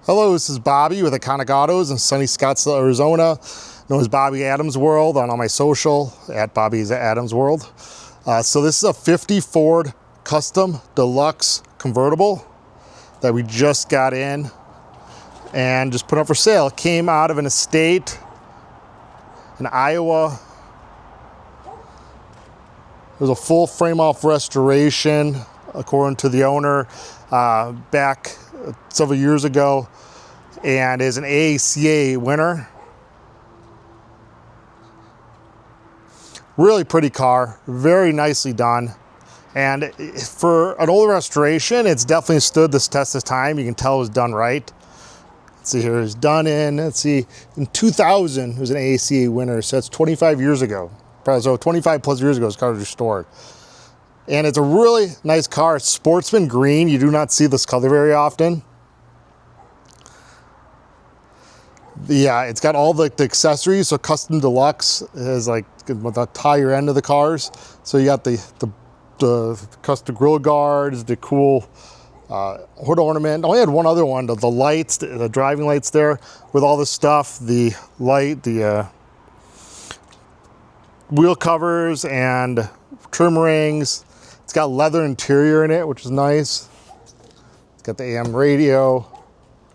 Hello, this is Bobby with Iconic Autos in sunny Scottsdale, Arizona, known as Bobby Adams World on all my social, at Bobby's Adams World. So this is a 50 Ford Custom Deluxe Convertible that we just got in and just put up for sale. It came out of an estate in Iowa. It was a full frame-off restoration, according to the owner, back several years ago, and is an AACA winner. Really pretty car, very nicely done. And for an old restoration, it's definitely stood this test of time. You can tell it was done right. Let's see here, it was done in, in 2000, it was an AACA winner, so that's 25 years ago. So 25 plus years ago, this car was restored. And it's a really nice car. It's Sportsman Green. You do not see this color very often. Yeah, it's got all the accessories. So Custom Deluxe is like the higher end of the cars. So you got the custom grill guards, the cool hood ornament. I only had one other one, the lights, the driving lights there with all this stuff, the light, the wheel covers and trim rings. It's got leather interior in it, which is nice. It's got the AM radio,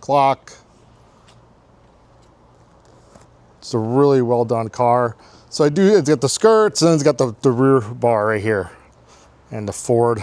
clock. It's a really well done car. So it's got the skirts and it's got the rear bar right here. And the Ford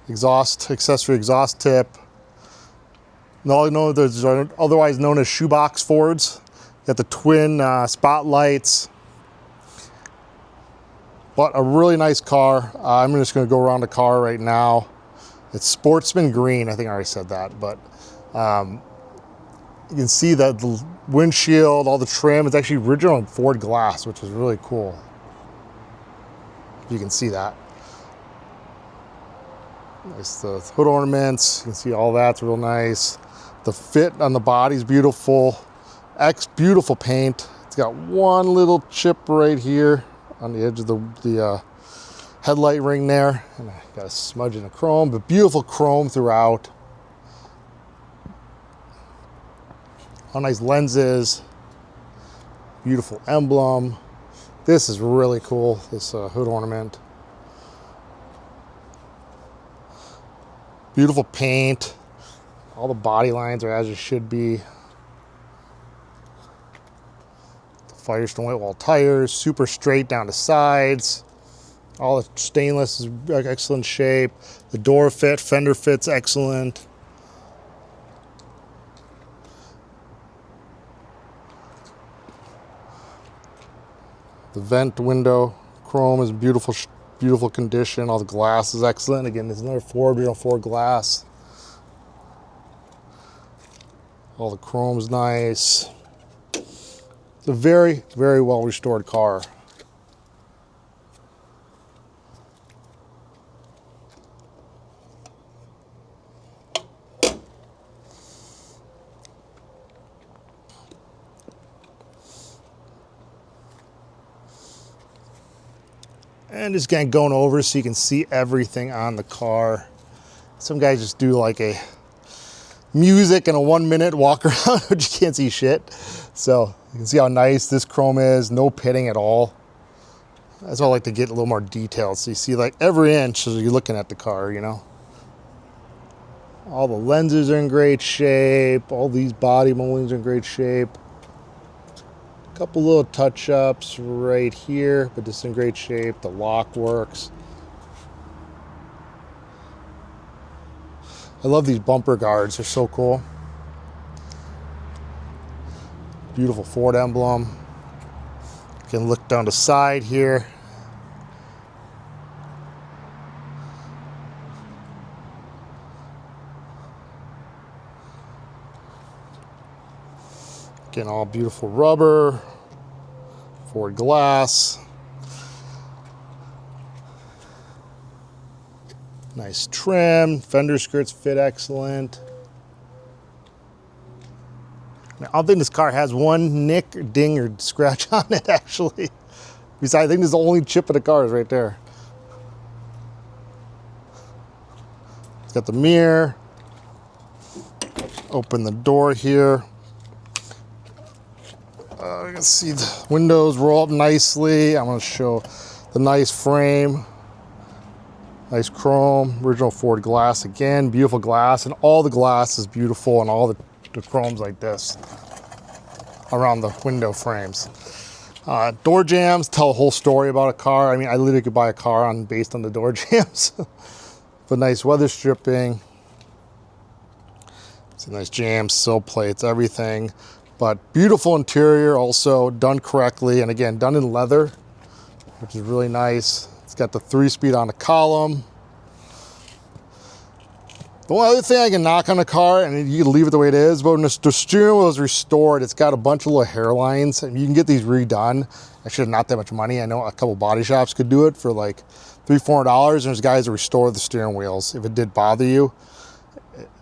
accessory exhaust tip. There's otherwise known as shoebox Fords. Got the twin spotlights. But a really nice car. I'm just going to go around the car right now. It's Sportsman Green. I think I already said that. But you can see that the windshield, all the trim. It's actually original Ford glass, which is really cool. You can see that. Nice, the hood ornaments. You can see all that's real nice. The fit on the body's beautiful. Beautiful paint. It's got one little chip right here on the edge of the headlight ring there, and I got a smudge in the chrome, but beautiful chrome throughout. All nice lenses, beautiful emblem. This is really cool, this hood ornament. Beautiful paint. All the body lines are as it should be. Firestone white wall tires, super straight down the sides. All the stainless is excellent shape. The door fit, fender fit's excellent. The vent window chrome is beautiful condition. All the glass is excellent. Again, there's another original Ford glass. All the chrome is nice. It's a very, very well restored car. And just kind of going over so you can see everything on the car. Some guys just do like a music and a 1 minute walk around, but you can't see shit. So you can see how nice this chrome is, no pitting at all. That's why I like to get a little more detailed. So you see like every inch as you're looking at the car, you know. All the lenses are in great shape. All these body moldings are in great shape. A couple little touch-ups right here, but this is in great shape. The lock works. I love these bumper guards, they're so cool. Beautiful Ford emblem. You can look down the side here. Again, all beautiful rubber, Ford glass. Nice trim, fender skirts fit excellent. Now, I don't think this car has one nick, ding, or scratch on it, actually. Besides, I think this is the only chip of the car is right there. It's got the mirror, Open the door here. You can see the windows roll up nicely. I'm going to show the nice frame. Nice chrome, original Ford glass again, beautiful glass, and all the glass is beautiful, and all the chrome's like this around the window frames. Door jambs tell a whole story about a car. I mean, I literally could buy a car based on the door jambs. But nice weather stripping. It's a nice jam, sill plates, everything. But beautiful interior, also done correctly, and again, done in leather, which is really nice. It's got the 3-speed on the column. The one other thing I can knock on the car, and you can leave it the way it is, but when the steering wheel is restored, it's got a bunch of little hairlines, and you can get these redone. Actually, not that much money. I know a couple body shops could do it for like $300-400, and there's guys that restore the steering wheels if it did bother you.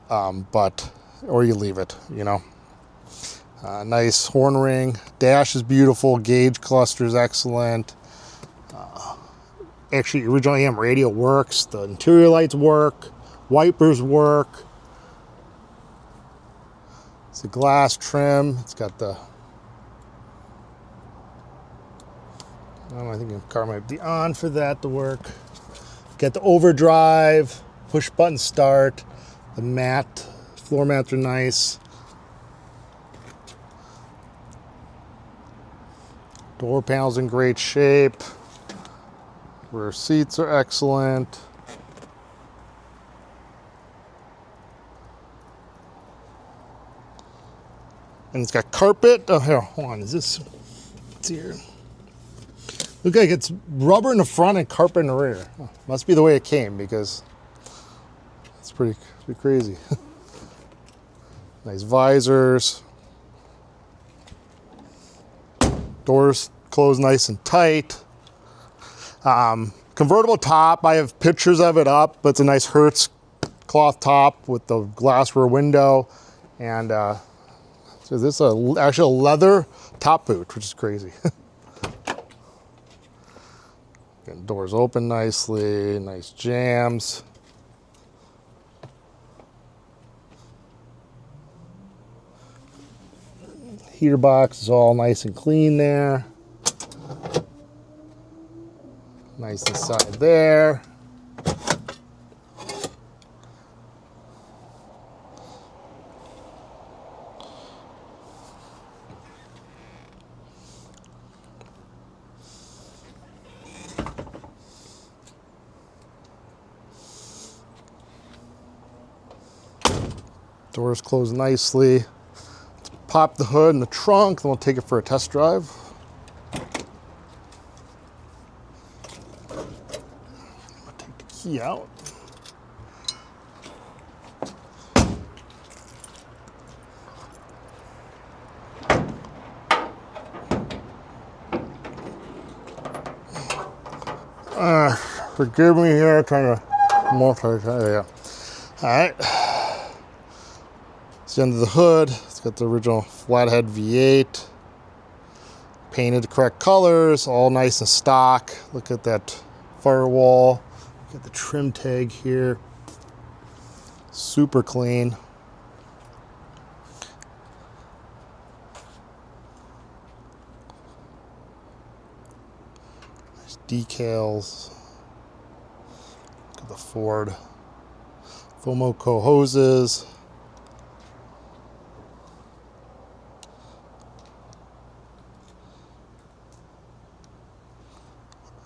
Or you leave it, you know. Nice horn ring. Dash is beautiful. Gauge cluster is excellent. Actually, original AM radio works. The interior lights work. Wipers work. It's a glass trim. It's got the, I think the car might be on for that to work. Got the overdrive, push button start. The mat, floor mats are nice. Door panel's in great shape. Rear seats are excellent. And it's got carpet. Oh, here, hold on. Is this? It's here. Look like it's rubber in the front and carpet in the rear. Oh, must be the way it came, because it's pretty crazy. Nice visors. Doors close nice and tight. Convertible top. I have pictures of it up, but it's a nice Hertz cloth top with the glass rear window, and so this is actually a leather top boot, which is crazy. Again, doors open nicely, nice jams. Heater box is all nice and clean there. Nice inside there. Doors close nicely. Let's pop the hood and the trunk, then we'll take it for a test drive. Take the key out. Forgive me here, trying to multitask. Yeah. All right. It's the end of the hood. It's got the original flathead V8. Painted the correct colors, all nice and stock. Look at that firewall. Got the trim tag here. Super clean. Nice decals. Look at the Ford Fomoco hoses.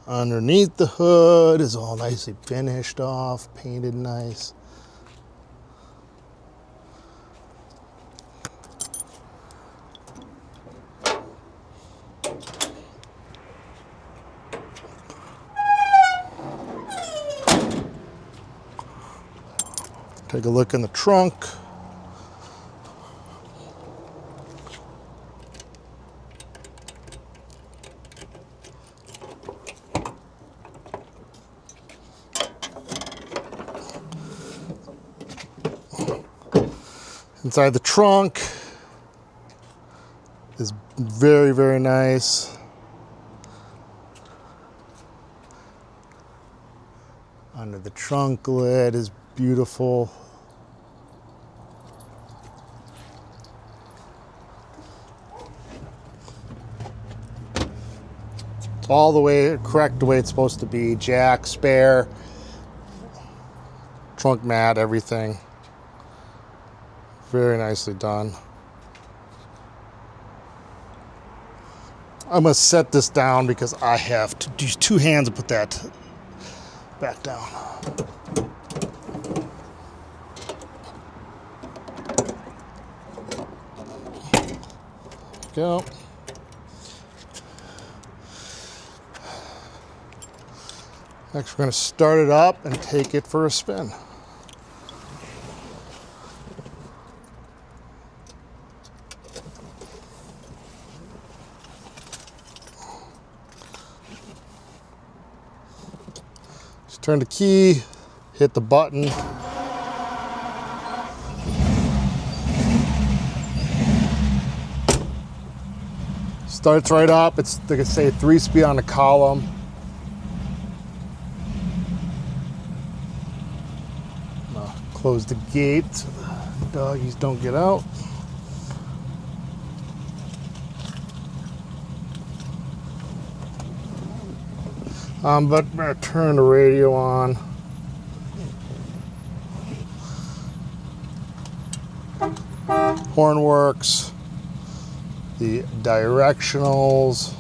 Underneath the hood is all nicely finished off, painted nice. Take a look in the trunk. Inside the trunk is very, very nice. Under the trunk lid is beautiful. all the way correct, the way it's supposed to be. Jack, spare, trunk mat, everything. Very nicely done. I'm going to set this down because I have to use two hands to put that back down. Go. Next, we're going to start it up and take it for a spin. Just turn the key, hit the button. Starts right up. It's, like I say, 3-speed on the column. Close the gate so the doggies don't get out. But I'm gonna turn the radio on. Horn works. The directionals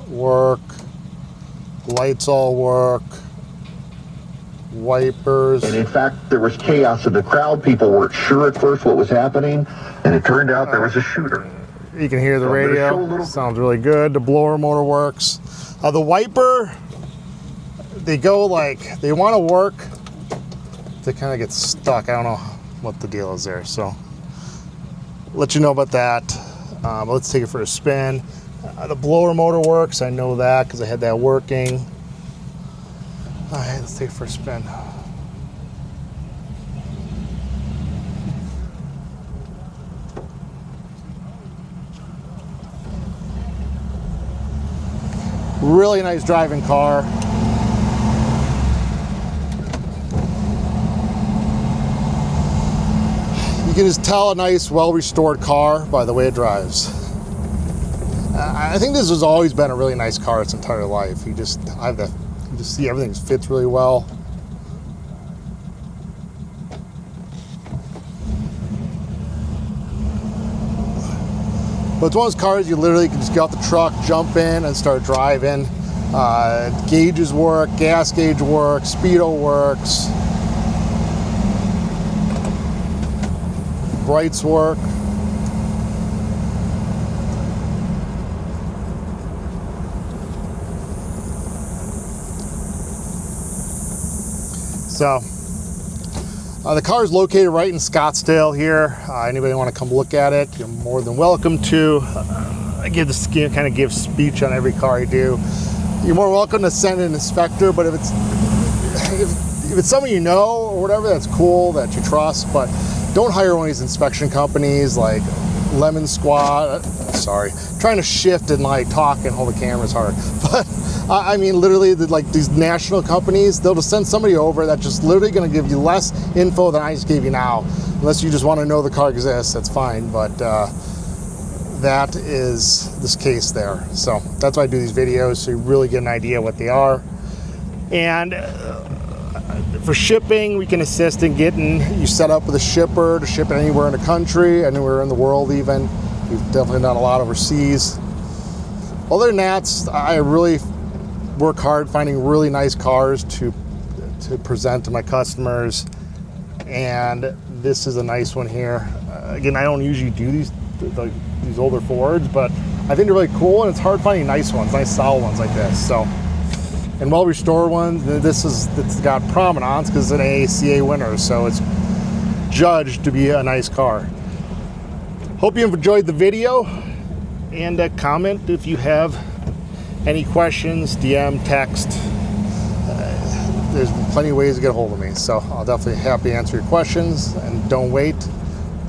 work. Lights all work. Wipers. And in fact, there was chaos in the crowd. People weren't sure at first what was happening, and it turned out there was a shooter. You can hear the radio. Sounds really good. The blower motor works. The wiper, they go like, they want to work. They kind of get stuck. I don't know what the deal is there. So, let you know about that. But let's take it for a spin. The blower motor works. I know that because I had that working. All right, let's take it for a spin. Really nice driving car. You can just tell a nice, well-restored car by the way it drives. I think this has always been a really nice car its entire life. You just see everything fits really well. But it's one of those cars you literally can just get out the truck, jump in, and start driving. Gauges work, gas gauge works, speedo works. Brights work. So, the car is located right in Scottsdale here. Anybody want to come look at it, you're more than welcome to. I give this kind of give speech on every car I do. You're more welcome to send an inspector, but if it's someone you know or whatever, that's cool, that you trust, but don't hire one of these inspection companies like Lemon Squad. Sorry, trying to shift and like talk and hold the camera is hard, but I mean, literally, like these national companies, they'll just send somebody over that's just literally going to give you less info than I just gave you now. Unless you just want to know the car exists, that's fine. But that is this case there. So that's why I do these videos, so you really get an idea what they are. And for shipping, we can assist in getting you set up with a shipper to ship it anywhere in the country, anywhere in the world even. We've definitely done a lot overseas. Other than that, I really work hard finding really nice cars to present to my customers, and this is a nice one here. Again, I don't usually do these older Fords, but I think they're really cool, and it's hard finding nice ones, nice solid ones like this. So, and well restored ones. It's got provenance because it's an AACA winner, so it's judged to be a nice car. Hope you enjoyed the video, and comment if you have any questions, DM, text. There's plenty of ways to get a hold of me, so I'll definitely happy to answer your questions. And don't wait.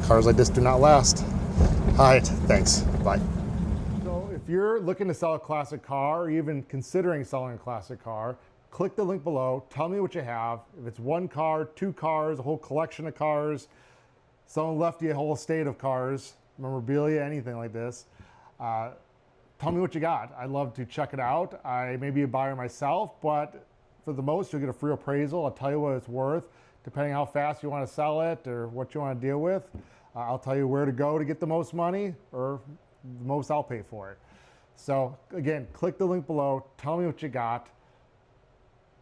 Cars like this do not last. All right, thanks. Bye. So if you're looking to sell a classic car, or even considering selling a classic car, click the link below. Tell me what you have. If it's one car, two cars, a whole collection of cars, someone left you a whole estate of cars, memorabilia, anything like this. tell me what you got. I'd love to check it out. I may be a buyer myself, but for the most, you'll get a free appraisal. I'll tell you what it's worth, depending how fast you want to sell it or what you want to deal with. I'll tell you where to go to get the most money, or the most I'll pay for it. So again, click the link below. Tell me what you got.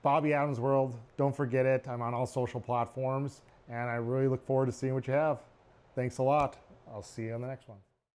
Bobby Adams World. Don't forget it. I'm on all social platforms, and I really look forward to seeing what you have. Thanks a lot. I'll see you on the next one.